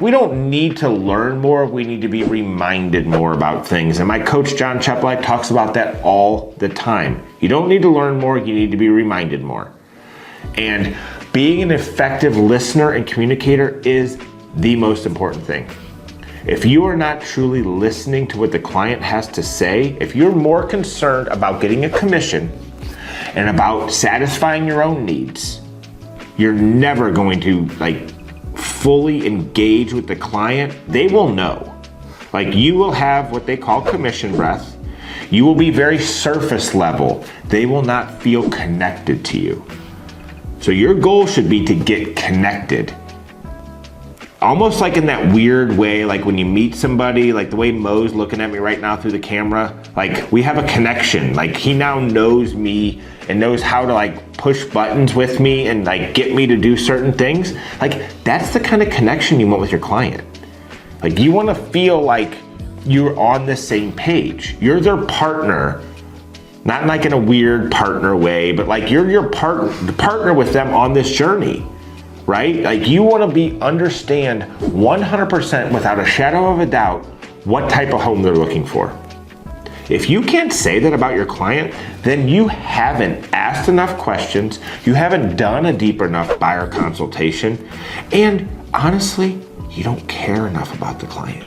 we don't need to learn more, we need to be reminded more about things. And my coach, John Cheplak, talks about that all the time. You don't need to learn more, you need to be reminded more. And being an effective listener and communicator is the most important thing. If you are not truly listening to what the client has to say, if you're more concerned about getting a commission and about satisfying your own needs, you're never going to fully engage with the client. They will know. You will have what they call commission breath. You will be very surface level. They will not feel connected to you. So your goal should be to get connected. Almost like in that weird way, like when you meet somebody, like the way Mo's looking at me right now through the camera, we have a connection. He now knows me and knows how to push buttons with me and get me to do certain things. That's the kind of connection you want with your client. You want to feel like you're on the same page. You're their partner, not in a weird partner way, but you're your partner with them on this journey. Right? You want to understand 100% without a shadow of a doubt what type of home they're looking for. If you can't say that about your client, then you haven't asked enough questions, you haven't done a deep enough buyer consultation, and honestly, you don't care enough about the client.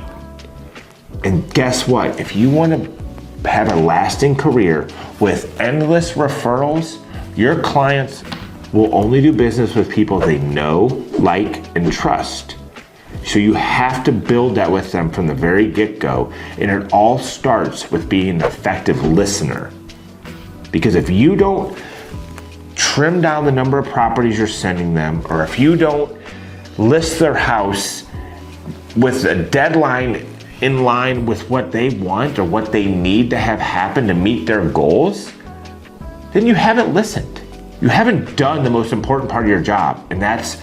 And guess what? If you want to have a lasting career with endless referrals, your clients will only do business with people they know, like, and trust. So you have to build that with them from the very get-go, and it all starts with being an effective listener. Because if you don't trim down the number of properties you're sending them, or if you don't list their house with a deadline in line with what they want or what they need to have happen to meet their goals, then you haven't listened. You haven't done the most important part of your job, and that's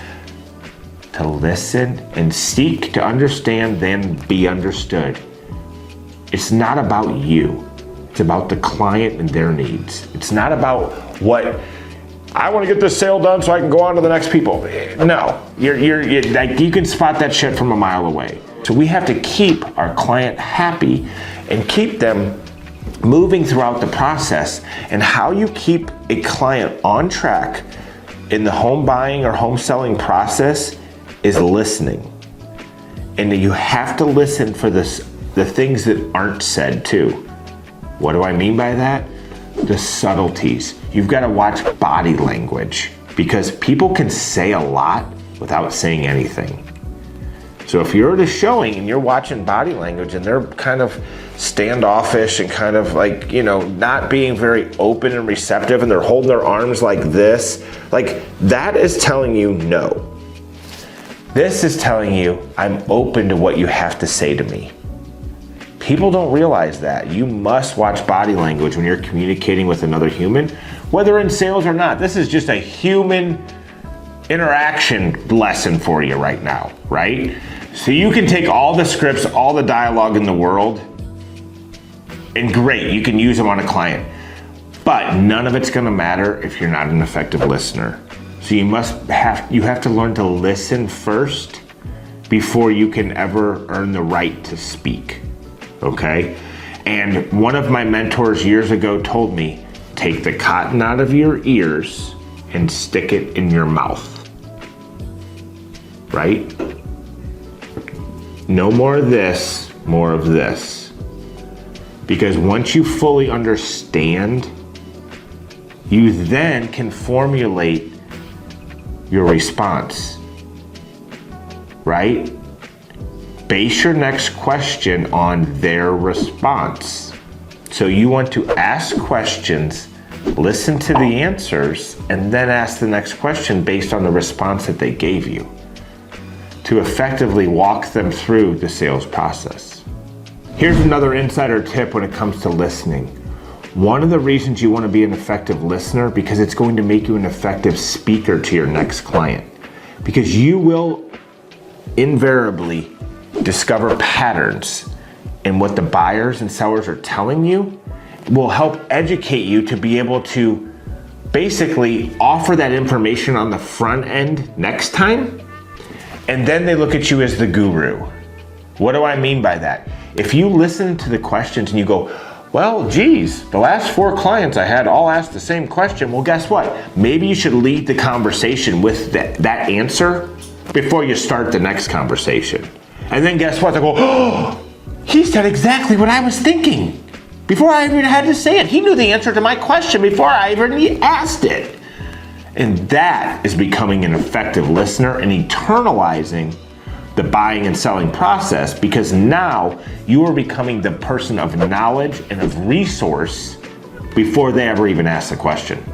to listen and seek to understand, then be understood. It's not about you. It's about the client and their needs. It's not about what I want to get this sale done so I can go on to the next people. No, you can spot that shit from a mile away. So we have to keep our client happy and keep them moving throughout the process. And how you keep a client on track in the home buying or home selling process is listening. And you have to listen for the things that aren't said too. What do I mean by that? The subtleties. You've got to watch body language, because people can say a lot without saying anything. So if you're at a showing and you're watching body language and they're kind of standoffish and kind of not being very open and receptive, and they're holding their arms like this, that is telling you no. This is telling you I'm open to what you have to say to me. People don't realize that. You must watch body language when you're communicating with another human, whether in sales or not. This is just a human interaction lesson for you right now, right? So you can take all the scripts, all the dialogue in the world, and great, you can use them on a client. But none of it's gonna matter if you're not an effective listener. So you have to learn to listen first before you can ever earn the right to speak, okay? And one of my mentors years ago told me, take the cotton out of your ears and stick it in your mouth, right? No more of this, more of this. Because once you fully understand, you then can formulate your response, right? Base your next question on their response. So you want to ask questions, listen to the answers, and then ask the next question based on the response that they gave you to effectively walk them through the sales process. Here's another insider tip when it comes to listening. One of the reasons you want to be an effective listener, because it's going to make you an effective speaker to your next client. Because you will invariably discover patterns in what the buyers and sellers are telling you. It will help educate you to be able to basically offer that information on the front end next time. And then they look at you as the guru. What do I mean by that? If you listen to the questions and you go, well, geez, the last 4 clients I had all asked the same question. Well, guess what? Maybe you should lead the conversation with that answer before you start the next conversation. And then guess what? They go, oh, he said exactly what I was thinking before I even had to say it. He knew the answer to my question before I even asked it. And that is becoming an effective listener and internalizing the buying and selling process, because now you are becoming the person of knowledge and of resource before they ever even ask the question.